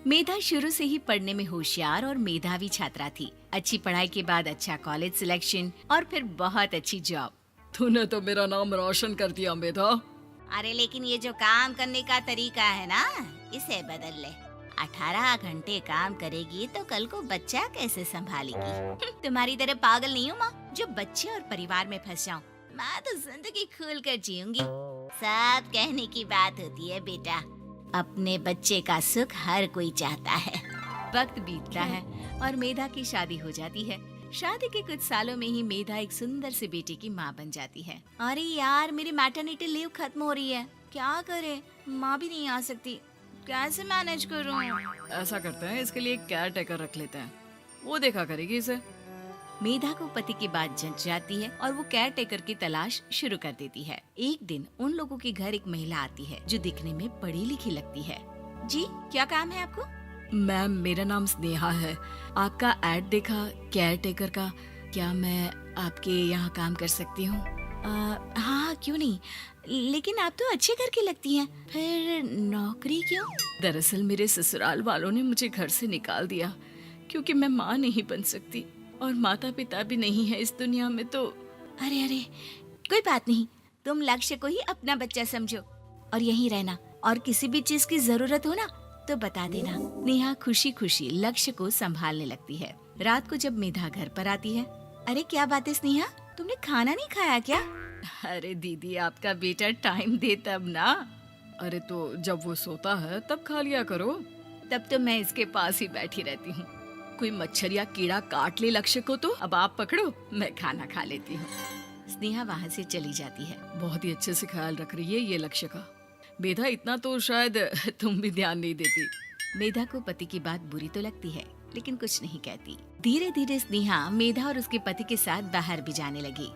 मेधा शुरू से ही पढ़ने में होशियार और मेधावी छात्रा थी। अच्छी पढ़ाई के बाद अच्छा कॉलेज सिलेक्शन और फिर बहुत अच्छी जॉब। तूने तो मेरा नाम रोशन कर दिया मेधा। अरे लेकिन ये जो काम करने का तरीका है ना, इसे बदल ले। 18 घंटे काम करेगी तो कल को बच्चा कैसे संभालेगी? तुम्हारी तरह पागल नहीं हूँ माँ, जो बच्चे और परिवार में फंस जाऊँ। मैं तो जिंदगी खुल कर जीऊंगी। सब कहने की बात होती है बेटा, अपने बच्चे का सुख हर कोई चाहता है। वक्त बीतता है और मेधा की शादी हो जाती है। शादी के कुछ सालों में ही मेधा एक सुंदर से बेटे की माँ बन जाती है। अरे यार, मेरी मैटरनिटी लीव खत्म हो रही है, क्या करे? माँ भी नहीं आ सकती, कैसे मैनेज करूँ? ऐसा करते हैं, इसके लिए एक केयर टेकर रख लेते हैं, वो देखा करेगी इसे। मेधा को पति की बात जंच जाती है और वो केयर टेकर की तलाश शुरू कर देती है। एक दिन उन लोगों के घर एक महिला आती है जो दिखने में पढ़ी लिखी लगती है। जी, क्या काम है आपको? मैम, मेरा नाम स्नेहा है। आपका एड देखा केयर टेकर का, क्या मैं आपके यहाँ काम कर सकती हूँ? हाँ, क्यों नहीं, लेकिन आप तो अच्छे घर की लगती हैं, फिर नौकरी क्यों? दरअसल मेरे ससुराल वालों ने मुझे घर से निकाल दिया क्योंकि मैं माँ नहीं बन सकती और माता पिता भी नहीं है इस दुनिया में। तो अरे अरे, कोई बात नहीं, तुम लक्ष्य को ही अपना बच्चा समझो और यहीं रहना, और किसी भी चीज की जरूरत हो ना तो बता देना। नेहा खुशी खुशी लक्ष्य को संभालने लगती है। रात को जब मेधा घर पर आती है, अरे क्या बात है स्नेहा, तुमने खाना नहीं खाया क्या? अरे दीदी, आपका बेटा टाइम दे तब ना। अरे तो जब वो सोता है तब खा लिया करो। तब तो मैं इसके पास ही बैठी रहती हूँ। कोई मच्छर या कीड़ा काट ले लक्ष्य को तो अब आप पकड़ो, मैं खाना खा लेती हूँ। स्नेहा वहाँ से चली जाती है। बहुत ही अच्छे से ख्याल रख रही है ये लक्ष्य का। मेधा, इतना तो शायद तुम भी ध्यान नहीं देती। मेधा को पति की बात बुरी तो लगती है, लेकिन कुछ नहीं कहती। धीरे धीरे स्नेहा मेधा और उसके पति के साथ बाहर भी जाने लगी।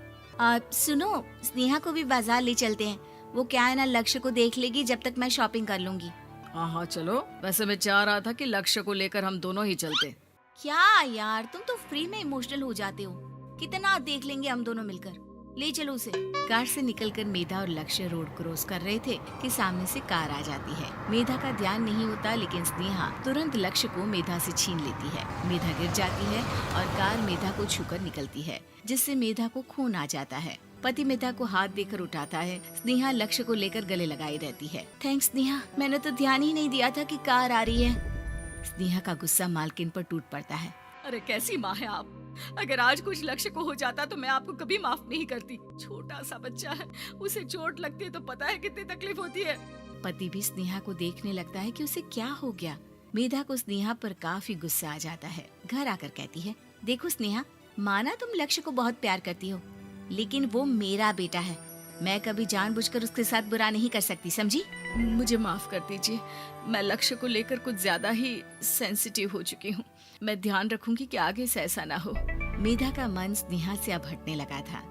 सुनो, स्नेहा को भी बाजार ले चलते हैं, वो क्या है ना, लक्ष्य को देख लेगी जब तक मैं शॉपिंग कर लूंगी। हाँ हाँ चलो, वैसे मैं चाह रहा था कि लक्ष्य को लेकर हम दोनों ही चलते। क्या यार, तुम तो फ्री में इमोशनल हो जाते हो, कितना देख लेंगे हम दोनों मिलकर, ले चलो उसे। कार से निकलकर मेधा और लक्ष्य रोड क्रॉस कर रहे थे कि सामने से कार आ जाती है। मेधा का ध्यान नहीं होता, लेकिन स्नेहा तुरंत लक्ष्य को मेधा से छीन लेती है। मेधा गिर जाती है और कार मेधा को छूकर निकलती है, जिससे मेधा को खून आ जाता है। पति मेधा को हाथ देकर उठाता है। स्नेहा लक्ष्य को लेकर गले लगाई रहती है। थैंक्स स्नेहा, मैंने तो ध्यान ही नहीं दिया था कि कार आ रही है। स्नेहा का गुस्सा मालकिन पर टूट पड़ता है। अरे कैसी माँ है आप, अगर आज कुछ लक्ष्य को हो जाता तो मैं आपको कभी माफ नहीं करती। छोटा सा बच्चा है, उसे चोट लगती है तो पता है कितनी तकलीफ होती है। पति भी स्नेहा को देखने लगता है कि उसे क्या हो गया। मेधा को स्नेहा पर काफी गुस्सा आ जाता है। घर आकर कहती है, देखो स्नेहा, माना तुम लक्ष्य को बहुत प्यार करती हो, लेकिन वो मेरा बेटा है, मैं कभी जानबूझकर उसके साथ बुरा नहीं कर सकती, समझी? मुझे माफ कर दीजिए, मैं लक्ष्य को लेकर कुछ ज्यादा ही सेंसिटिव हो चुकी हूँ। मैं ध्यान रखूंगी कि आगे से ऐसा ना हो। मेधा का मन स्नेहा से अब हटने लगा था।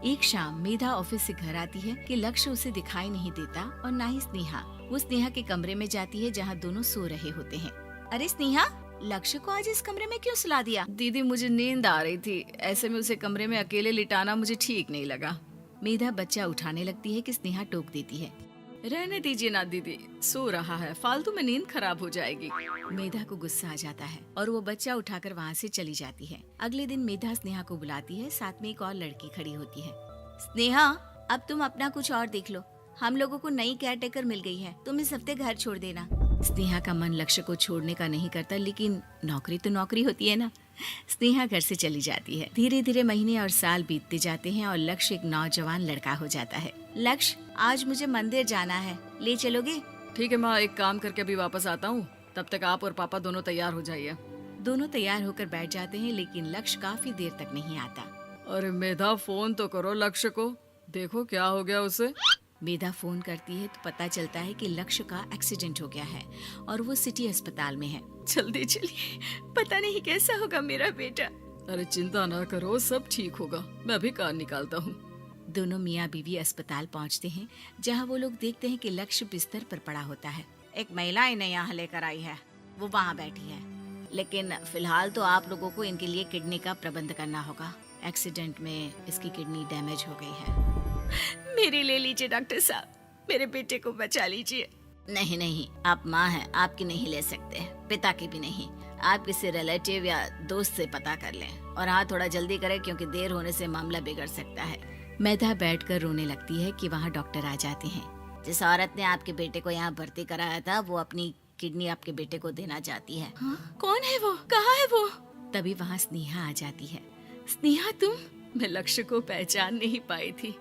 एक शाम मेधा ऑफिस से घर आती है कि लक्ष्य उसे दिखाई नहीं देता और ना ही स्नेहा। वो स्नेहा के कमरे में जाती है जहाँ दोनों सो रहे होते हैं। अरे स्नेहा, लक्ष्य को आज इस कमरे में क्यों सुला दिया? दीदी, मुझे नींद आ रही थी, ऐसे में उसे कमरे में अकेले लिटाना मुझे ठीक नहीं लगा। मेधा बच्चा उठाने लगती है कि स्नेहा टोक देती है। रहने दीजिए ना दीदी, सो रहा है, फालतू में नींद खराब हो जाएगी। मेधा को गुस्सा आ जाता है और वो बच्चा उठाकर वहाँ से चली जाती है। अगले दिन मेधा स्नेहा को बुलाती है, साथ में एक और लड़की खड़ी होती है। स्नेहा, अब तुम अपना कुछ और देख लो, हम लोगों को नई केयर टेकर मिल गई है, तुम इस हफ्ते घर छोड़ देना। स्नेहा का मन लक्ष्य को छोड़ने का नहीं करता, लेकिन नौकरी तो नौकरी होती है ना। स्नेहा घर से चली जाती है। धीरे धीरे महीने और साल बीतते जाते हैं और लक्ष्य एक नौजवान लड़का हो जाता है। लक्ष्य, आज मुझे मंदिर जाना है, ले चलोगे? ठीक है माँ, एक काम करके अभी वापस आता हूँ, तब तक आप और पापा दोनों तैयार हो जाइए। दोनों तैयार होकर बैठ जाते हैं, लेकिन लक्ष्य काफी देर तक नहीं आता। अरे मेधा, फोन तो करो लक्ष्य को, देखो क्या हो गया उसे। मेधा फोन करती है तो पता चलता है कि लक्ष्य का एक्सीडेंट हो गया है और वो सिटी अस्पताल में है। जल्दी चलिए, पता नहीं कैसा होगा मेरा बेटा। अरे चिंता ना करो, सब ठीक होगा, मैं अभी कार निकालता हूँ। दोनों मियाँ बीवी अस्पताल पहुँचते हैं, जहाँ वो लोग देखते हैं कि लक्ष्य बिस्तर पर पड़ा होता है। एक महिला इन्हें यहाँ लेकर आई है, वो वहाँ बैठी है, लेकिन फिलहाल तो आप लोगों को इनके लिए किडनी का प्रबंध करना होगा। एक्सीडेंट में इसकी किडनी डैमेज हो गई है। मेरी ले लीजिए डॉक्टर साहब, मेरे बेटे को बचा लीजिए। नहीं नहीं, आप माँ हैं, आपकी नहीं ले सकते, पिता की भी नहीं। आप किसी रिलेटिव या दोस्त से पता कर लें और हाँ थोड़ा जल्दी करें क्योंकि देर होने से मामला बिगड़ सकता है। मेधा बैठकर रोने लगती है कि वहाँ डॉक्टर आ जाते हैं। जिस औरत ने आपके बेटे को यहाँ भर्ती कराया था वो अपनी किडनी आपके बेटे को देना चाहती है। हाँ? कौन है वो? कहाँ है वो? तभी वहाँ स्नेहा आ जाती है। स्नेहा तुम? मैं लक्ष्य को पहचान नहीं पाई थी,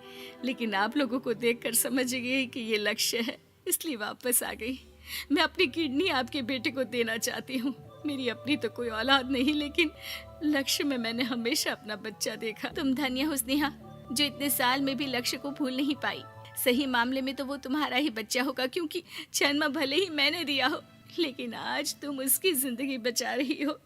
लेकिन आप लोगों को देखकर समझ गई कि ये लक्ष्य है, इसलिए वापस आ गई। मैं अपनी किडनी आपके बेटे को देना चाहती हूँ। मेरी अपनी तो कोई औलाद नहीं, लेकिन लक्ष्य में मैंने हमेशा अपना बच्चा देखा। तुम धन्य हो स्नेहा, जो इतने साल में भी लक्ष्य को भूल नहीं पाई। सही मामले में तो वो तुम्हारा ही बच्चा होगा, क्योंकि जन्म भले ही मैंने दिया हो, लेकिन आज तुम उसकी जिंदगी बचा रही हो।